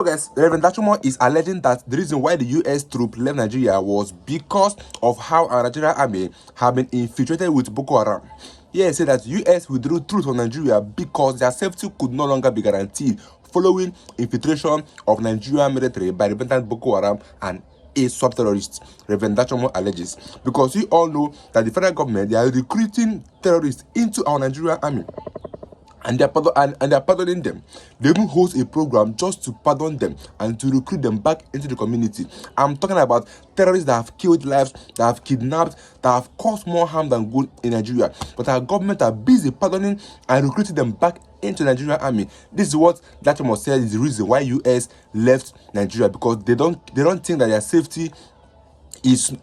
Guys, Reverend Dachumo is alleging that the reason why the US troop left Nigeria was because of how our Nigerian army have been infiltrated with Boko Haram. He said that US withdrew troops from Nigeria because their safety could no longer be guaranteed following infiltration of Nigerian military by repentant Boko Haram and a sub-terrorist, Reverend Dachumo alleges. Because we all know that the federal government, they are recruiting terrorists into our Nigerian army. And they're pardoning them. They even host a program just to pardon them and to recruit them back into the community. I'm talking about terrorists that have killed lives, that have kidnapped, that have caused more harm than good in Nigeria. But our government are busy pardoning and recruiting them back into the Nigerian army. This is what Dachumo said is the reason why US left Nigeria, because they don't think that their safety is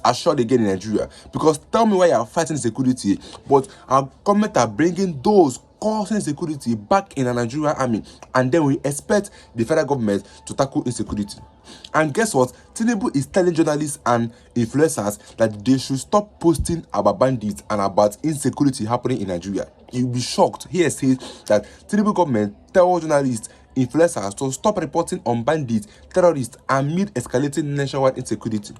assured again in Nigeria. Because tell me why you are fighting security, but our government are bringing those causing insecurity back in the Nigerian army, and then we expect the federal government to tackle insecurity. And guess what? Tinubu is telling journalists and influencers that they should stop posting about bandits and about insecurity happening in Nigeria. You'll be shocked. Here says that Tinubu government tells journalists, influencers to stop reporting on bandits, terrorists, amid escalating nationwide insecurity.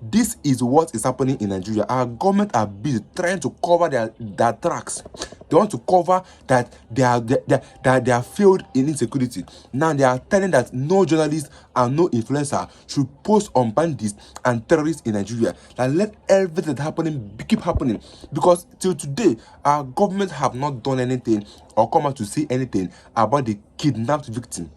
This is what is happening in Nigeria. Our government are busy trying to cover their tracks. They want to cover that they are failed in insecurity. Now they are telling that no journalist and no influencer should post on bandits and terrorists in Nigeria. That let everything that's happening keep happening. Because till today, our government have not done anything or come out to say anything about the kidnapped victim.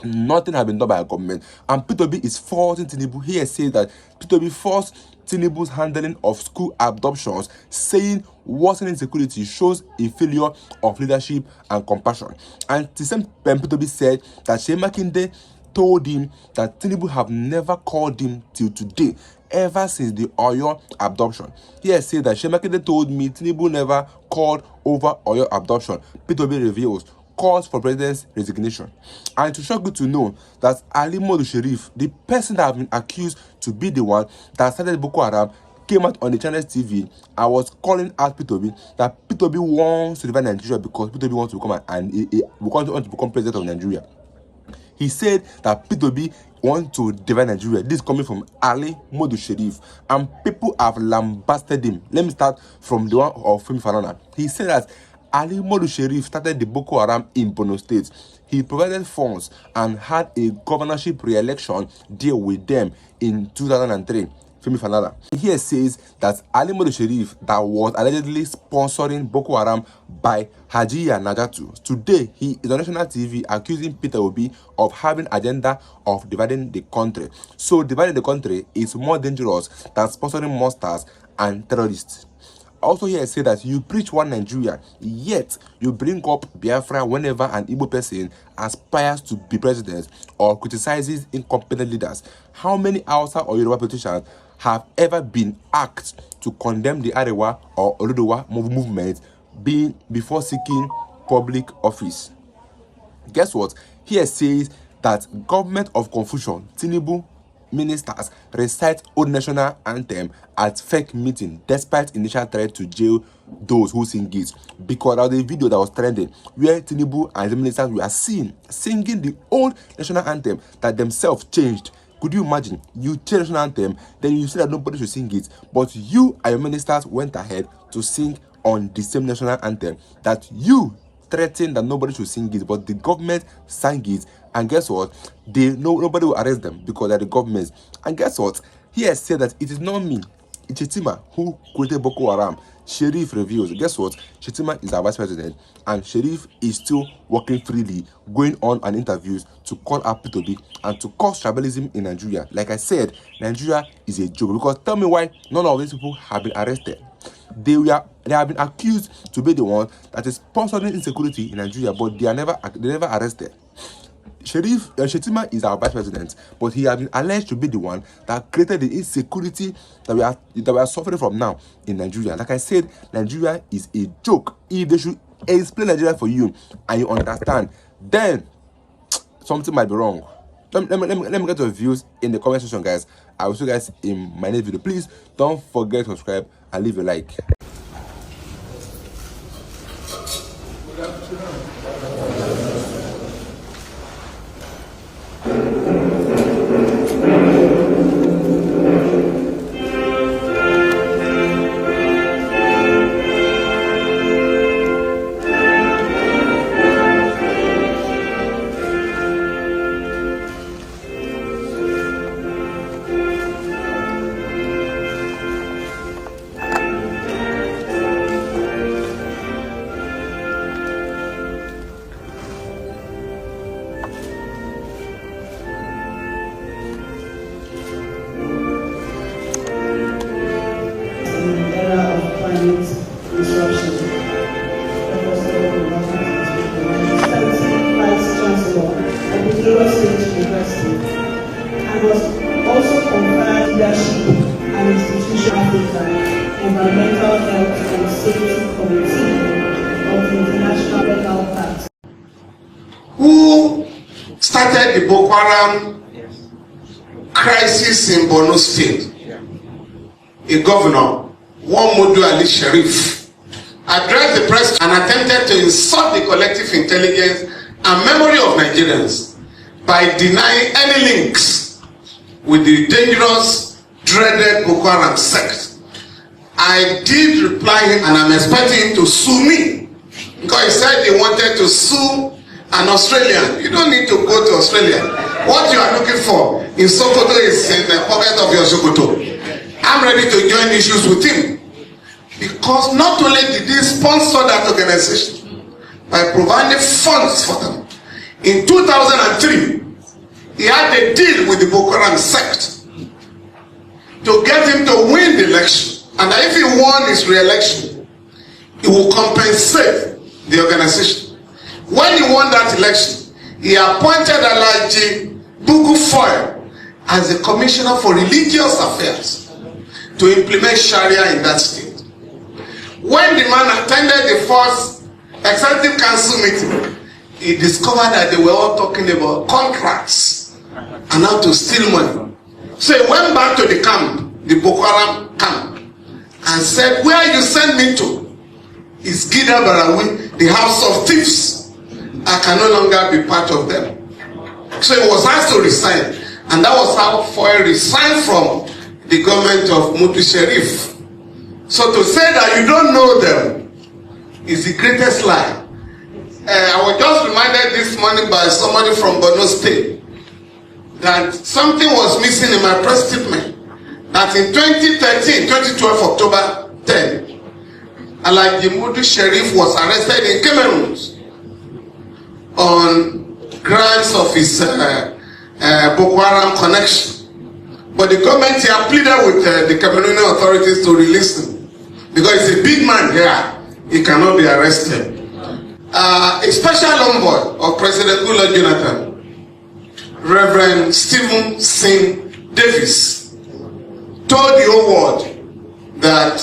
Nothing has been done by our government. And P2B is faulting Tinubu. He has said that P2B forced Tinubu's handling of school abductions, saying worsening security shows a failure of leadership and compassion. And the same P2B said that Seyi Makinde told him that Tinubu have never called him till today, ever since the Oyo abduction. He has said that Seyi Makinde told me Tinubu never called over Oyo abduction. P2B reveals calls for president's resignation. And to shock you to know that Ali Modu Sheriff, the person that has been accused to be the one that started Boko Haram, came out on the channel's TV and was calling out P2B that P2B wants to divide Nigeria because P2B wants to become want to become president of Nigeria. He said that P2B want to divide Nigeria. This is coming from Ali Modu Sheriff, and people have lambasted him. Let me start from the one of Femi Falana. He said that Ali Modu Sheriff started the Boko Haram in Borno State. He provided funds and had a governorship re-election deal with them in 2003. Femi Falana. Here says that Ali Modu Sheriff that was allegedly sponsoring Boko Haram by Hajiya Najatu. Today, he is on national TV accusing Peter Obi of having agenda of dividing the country. So dividing the country is more dangerous than sponsoring monsters and terrorists. Also here I say that you preach one Nigeria, yet you bring up Biafra whenever an Igbo person aspires to be president or criticizes incompetent leaders. How many Hausa or Yoruba politicians have ever been asked to condemn the Arewa or Oludowa movement before seeking public office? Guess what? Here says that government of confusion, Tinubu ministers recite old national anthem at fake meeting despite initial threat to jail those who sing it, because of the video that was trending where Tinubu and the ministers were seen singing the old national anthem that themselves changed. Could you imagine? You change national anthem, then you say that nobody should sing it, but you and your ministers went ahead to sing on the same national anthem that you threatened that nobody should sing it, but the government sang it. And guess what? Nobody will arrest them because they're the government. And guess what? He has said that it is not me, it's Shetima who created Boko Haram. Sheriff reveals. Guess what? Shetima is our vice president, and Sheriff is still working freely, going on and interviews to call out P2B and to cause tribalism in Nigeria. Like I said, Nigeria is a joke. Because tell me why none of these people have been arrested. They have been accused to be the one that is sponsoring insecurity in Nigeria, but they are never arrested. Shetima is our vice president, but he has been alleged to be the one that created the insecurity that we are suffering from now in Nigeria. Like I said, Nigeria is a joke. If they should explain Nigeria for you and you understand, then something might be wrong. Let me get your views in the comment section, guys. I will see you guys in my next video. Please don't forget to subscribe and leave a like. State University and was also conferred leadership and institution Africa Environmental Health and Safety Committee of the International Legal Pact. Who started the Boko Haram crisis in Borno State? A governor, one Modu Sharif, addressed the press and attempted to insult the collective intelligence and memory of Nigerians by denying any links with the dangerous, dreaded Boko Haram sect. I did reply him, and I'm expecting him to sue me, because he said he wanted to sue an Australian. You don't need to go to Australia. What you are looking for in Sokoto is in the pocket of your Sokoto. I'm ready to join issues with him, because not only did he sponsor that organization by providing funds for them, in 2003 he had a deal with the Boko Haram sect to get him to win the election, and that if he won his re-election, he will compensate the organization. When he won that election, he appointed Alhaji Bugu Foy as the Commissioner for Religious Affairs to implement Sharia in that state. When the man attended the first Executive Council meeting, he discovered that they were all talking about contracts and how to steal money. So he went back to the camp, the Boko Haram camp, and said, "Where you send me to is Gida Barawi, the house of thieves. I can no longer be part of them." So he was asked to resign, and that was how Foy resigned from the government of Modu Sharif. So to say that you don't know them is the greatest lie. I was just reminded this morning by somebody from Borno State that something was missing in my press statement. That in 2012 October 10, Alhaji Modu Sharif was arrested in Cameroon on grounds of his Boko Haram connection. But the government here pleaded with the Cameroonian authorities to release him, because he's a big man here, he cannot be arrested. A special envoy of President Goodluck Jonathan, Reverend Stephen Singh Davis, told the whole world that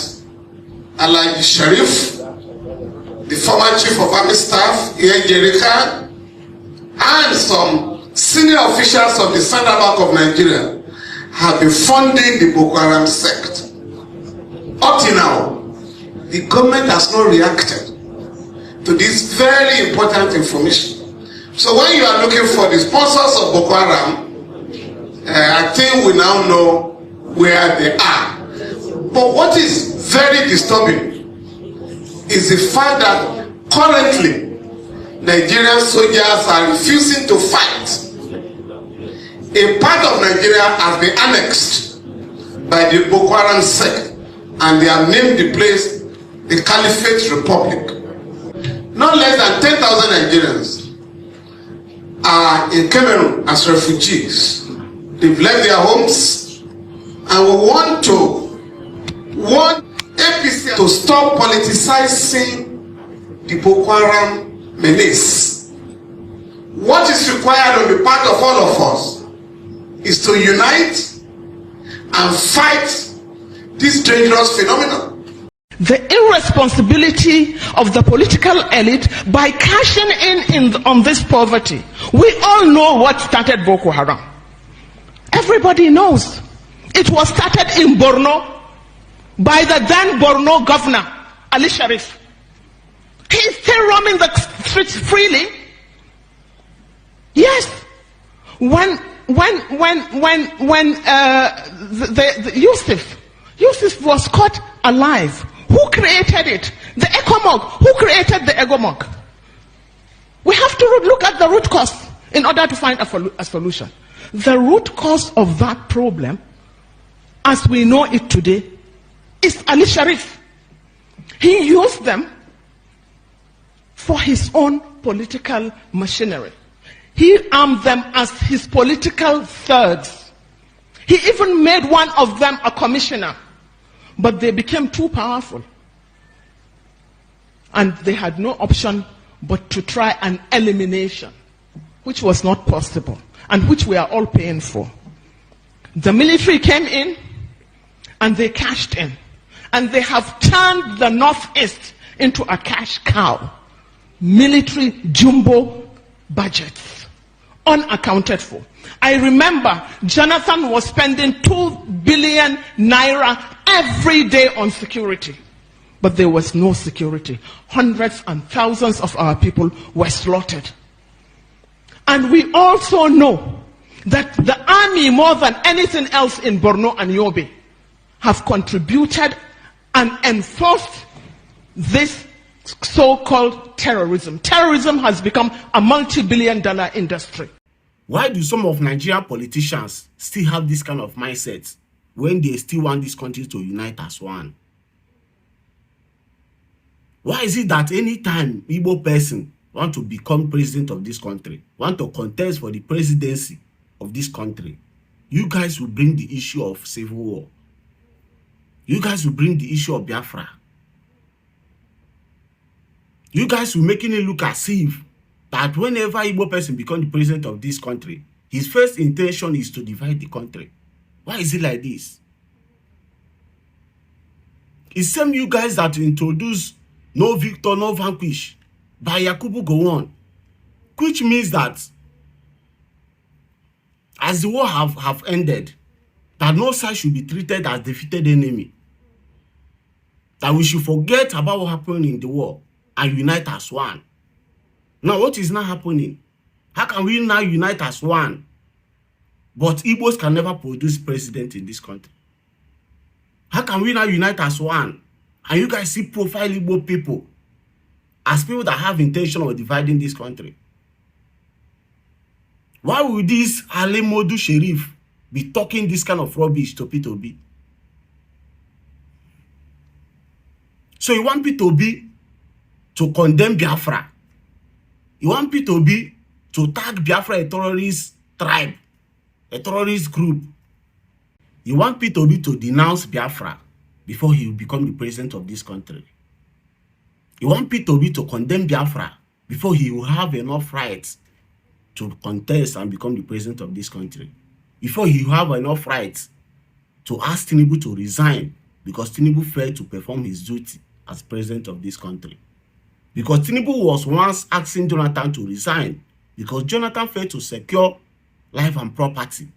Alhaji Sharif, the former chief of army staff, Ian Jerika, and some senior officials of the Central Bank of Nigeria have been funding the Boko Haram sect. Up till now, the government has not reacted to this very important information. So when you are looking for the sponsors of Boko Haram, I think we now know where they are. But what is very disturbing is the fact that currently Nigerian soldiers are refusing to fight. A part of Nigeria has been annexed by the Boko Haram sect, and they have named the place the Caliphate Republic. Not less than 10,000 Nigerians are in Cameroon as refugees. They've left their homes, and we want APC to stop politicizing the Boko Haram menace. What is required on the part of all of us is to unite and fight this dangerous phenomenon. The irresponsibility of the political elite by cashing in on this poverty. We all know what started Boko Haram. Everybody knows. It was started in Borno by the then Borno governor, Ali Sharif. He's still roaming the streets freely. Yes. When Yusuf was caught alive, who created it? The ECOMOG. Who created the ECOMOG? We have to look at the root cause in order to find a solution. The root cause of that problem, as we know it today, is Ali Sharif. He used them for his own political machinery. He armed them as his political thugs. He even made one of them a commissioner. But they became too powerful. And they had no option but to try an elimination, which was not possible. and which we are all paying for. The military came in and they cashed in. And they have turned the Northeast into a cash cow. Military jumbo budgets, unaccounted for. I remember Jonathan was spending 2 billion naira every day on security. But there was no security. Hundreds and thousands of our people were slaughtered. And we also know that the army, more than anything else in Borno and Yobe, have contributed and enforced this so-called terrorism. Terrorism has become a multi-billion-dollar industry. Why do some of Nigerian politicians still have this kind of mindset when they still want this country to unite as one? Why is it that anytime Igbo person want to become president of this country, want to contest for the presidency of this country, you guys will bring the issue of civil war? You guys will bring the issue of Biafra. You guys will making it look as if that whenever Igbo person become the president of this country, his first intention is to divide the country. Why is it like this? It's same you guys that introduce no victor, no vanquish by Yakubu Gowon, which means that as the war have ended, that no side should be treated as defeated enemy. That we should forget about what happened in the war and unite as one. Now, what is not happening? How can we now unite as one, but Igbos can never produce president in this country? How can we now unite as one, and you guys see profile Igbo people as people that have intention of dividing this country? Why would this Ali Modu Sheriff be talking this kind of rubbish to P2B? So you want P2B to condemn Biafra? You want P2B to tag Biafra a terrorist tribe, a terrorist group? You want P2B to denounce Biafra before he will become the president of this country? You want P2B to condemn Biafra before he will have enough rights to contest and become the president of this country? Before he will have enough rights to ask Tinubu to resign because Tinubu failed to perform his duty as president of this country? Because Tinubu was once asking Jonathan to resign because Jonathan failed to secure life and property.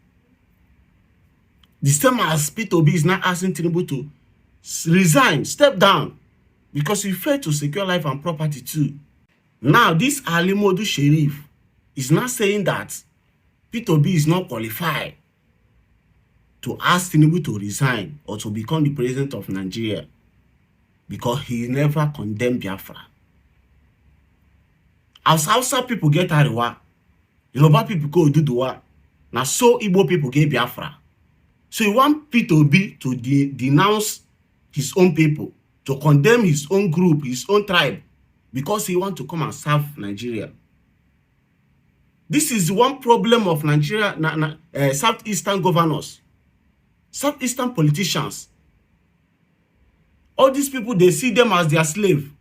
The same as P2B is now asking Tinubu to resign, step down, because he failed to secure life and property too. Now, this Ali Modu Sheriff is not saying that P2B is not qualified to ask Tinubu to resign or to become the president of Nigeria because he never condemned Biafra. As Hausa people get Ariwa, Yoruba people go Duduwa, now so Igbo people get Biafra. So you want P2B to denounce his own people, to condemn his own group, his own tribe, because he want to come and serve Nigeria. This is one problem of Nigeria, Southeastern governors, Southeastern politicians. All these people, they see them as their slave.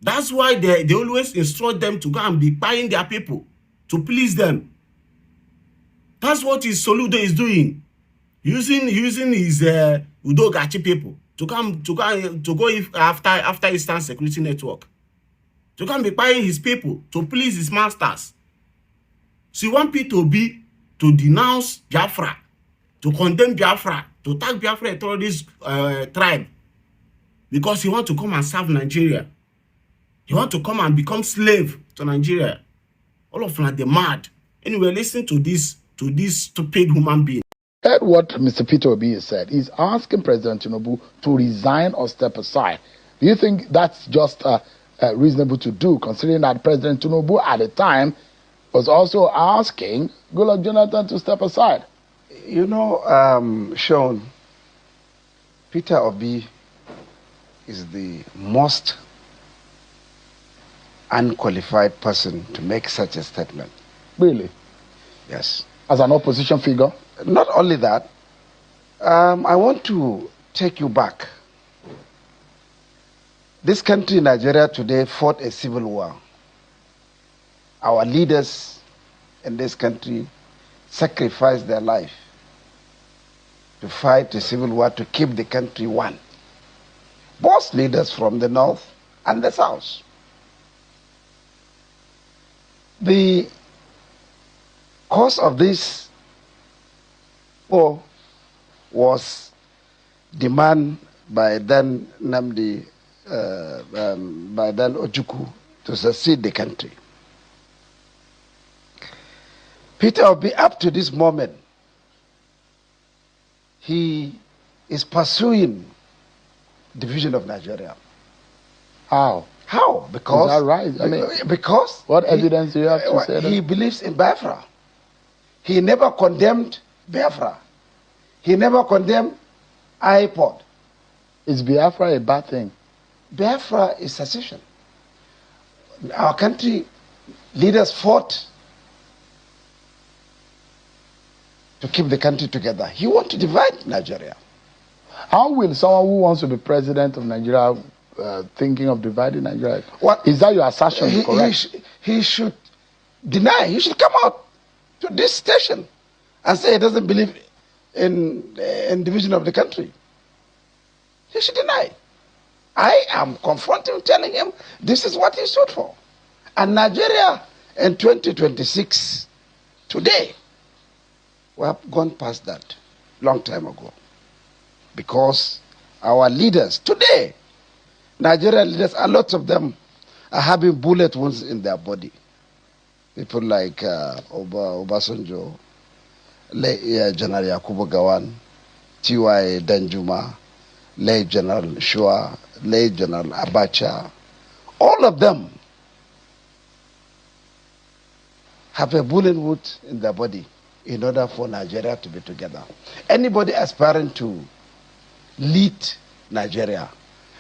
That's why they always instruct them to go and be buying their people to please them. That's what his Soludo is doing, using his Udogachi people to go after Eastern Security Network, to come be buying his people to please his masters. So you want P2B to denounce Biafra, to condemn Biafra, to tag Biafra a terrorist tribe, because he want to come and serve Nigeria. He want to come and become slave to Nigeria. All of them, they're mad. Anyway, listen to this stupid human being. Heard what Mr. Peter Obi has said. He's asking President Tinubu to resign or step aside. Do you think that's just reasonable to do, considering that President Tinubu at the time was also asking Goodluck Jonathan to step aside? You know, Sean, Peter Obi is the most unqualified person to make such a statement. Really? Yes. As an opposition figure? Not only that, I want to take you back. This country, Nigeria, today fought a civil war. Our leaders in this country sacrificed their life to fight a civil war to keep the country one. Both leaders from the north and the south. The cause of this war was demand by then Nnamdi, by then Ojukwu, to succeed the country. Peter Obi, up to this moment, he is pursuing division of Nigeria. How? How? Because, is that right? I mean, because what evidence do you have to say that? He believes in Biafra. He never condemned Biafra. He never condemned iPod. Is Biafra a bad thing? Biafra is secession. Our country leaders fought to keep the country together. He wants to divide Nigeria. How will someone who wants to be president of Nigeria thinking of dividing Nigeria? What is that your assertion? Correct? He should deny. He should come out to this station and say he doesn't believe in division of the country. He should deny. I am confronting, telling him this is what he stood for. And Nigeria in 2026, today, we have gone past that long time ago. Because our leaders, today, Nigerian leaders, a lot of them are having bullet wounds in their body. People like Obasanjo, General Yakubu Gawan, T.Y. Danjuma, late General Shua, late General Abacha, all of them have a bullet wound in their body in order for Nigeria to be together. Anybody aspiring to lead Nigeria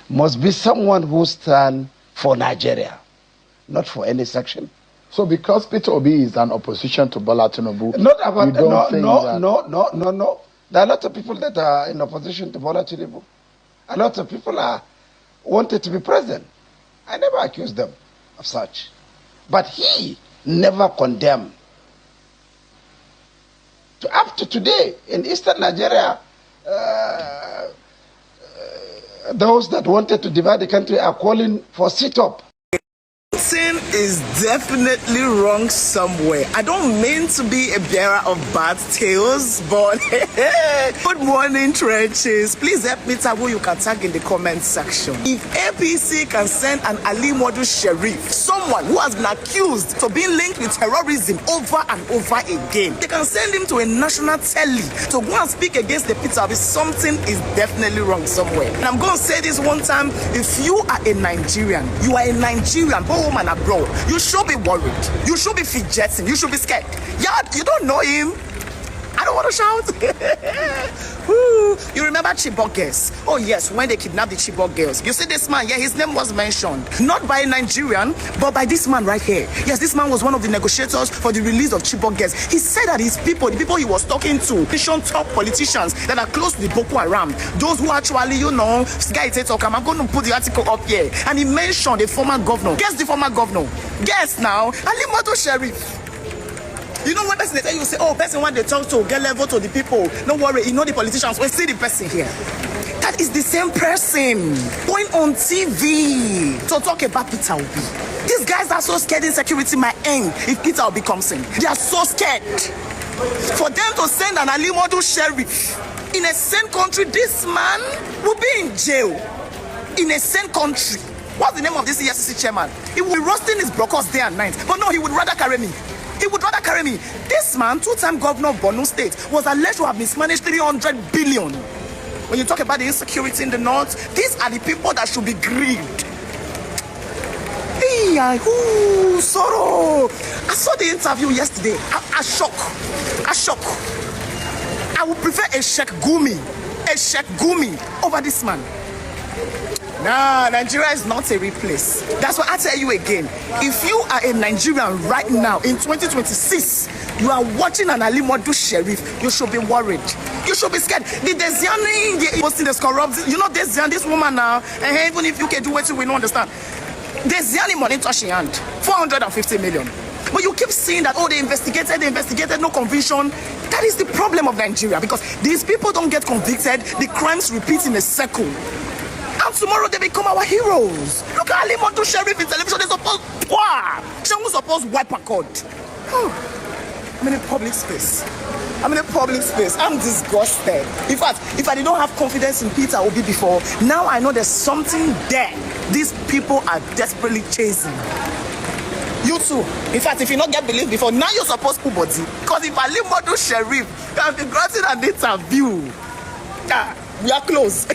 must be someone who stands for Nigeria, not for any section. So because Peter Obi is an opposition to Bola Tinubu, not about, you don't think that... No. There are a lot of people that are in opposition to Bola Tinubu. A lot of people are wanted to be president. I never accused them of such. But he never condemned. Up to today, in eastern Nigeria, those that wanted to divide the country are calling for sit-up. Something is definitely wrong somewhere. I don't mean to be a bearer of bad tales, but good morning, trenches. Please help me tell who you can tag in the comment section. If APC can send an Ali Modu Sheriff, someone who has been accused of being linked with terrorism over and over again, they can send him to a national telly to go and speak against the Peter Obi. Something is definitely wrong somewhere. And I'm going to say this one time: if you are a Nigerian, both home and abroad, you should be worried. You should be fidgeting. You should be scared. Yeah, you don't know him. I don't want to shout. You remember Chibok girls? Oh yes, when they kidnapped the Chibok girls. You see this man, yeah, his name was mentioned. Not by a Nigerian, but by this man right here. Yes, this man was one of the negotiators for the release of Chibok girls. He said that his people, the people he was talking to, nation top politicians that are close to the Boko Haram, those who actually, you know, I'm going to put the article up here. And he mentioned the former governor. Guess the former governor. Guess now, Ali Modu Sheriff. You know when person they tell you say, oh, person when they talk to get level to the people. Don't worry, you know the politicians. We see the person here. That is the same person going on TV to talk about Peter Obi. These guys are so scared. Insecurity might end if Peter Obi comes in. They are so scared. For them to send an Ali Modu Sheriff in a same country, this man will be in jail in a same country. What's the name of this EFCC chairman? He will be roasting his brokers day and night. But no, he would rather carry me. He would rather carry me. This man, two-time governor of Borno State, was alleged to have mismanaged 300 billion. When you talk about the insecurity in the north, these are the people that should be grieved. Hey, sorrow. I saw the interview yesterday. A shock. I would prefer a Sheikh Gumi over this man. Nah, Nigeria is not a real place. That's what I tell you again. If you are a Nigerian right now in 2026, you are watching an Ali Modu Sheriff, you should be worried. You should be scared. The Desiani, the posting is corrupt. You know Desiani, this woman now, and even if you can do it, we don't understand. Desiani money touching hand, 450 million. But you keep saying that, oh, they investigated, no conviction. That is the problem of Nigeria, because these people don't get convicted, the crimes repeat in a circle. And tomorrow they become our heroes. Look at Ali Modu Sheriff in television, they're supposed to wipe a code. I'm in a public space. I'm disgusted. In fact, if I did not have confidence in Peter Obi before, now I know there's something there these people are desperately chasing. You too. In fact, if you not get believed before, now you're supposed to body. Because if Ali Modu Sheriff can be granted an interview, we are close.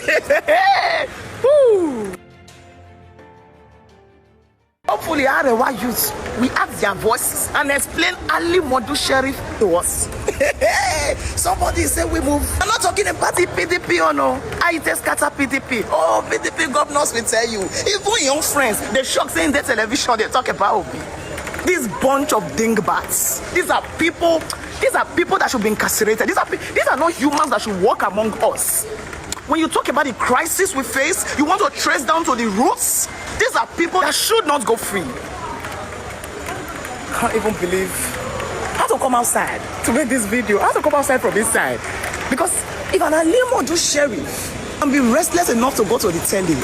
Woo. Hopefully, Arewa youth, we ask their voices and explain Ali Modu Sheriff to us. Somebody say we move. I'm not talking about the PDP or no. I just scatter PDP. Oh, PDP governors will tell you. Even young friends, they shock saying their television, they talk about Obi. This bunch of dingbats. These are people that should be incarcerated. These are not humans that should walk among us. When you talk about the crisis we face, you want to trace down to the roots. These are people that should not go free. I can't even believe how to come outside to make this video. How to come outside from inside. Because if an Ali Modu Sheriff can be restless enough to go to the telly,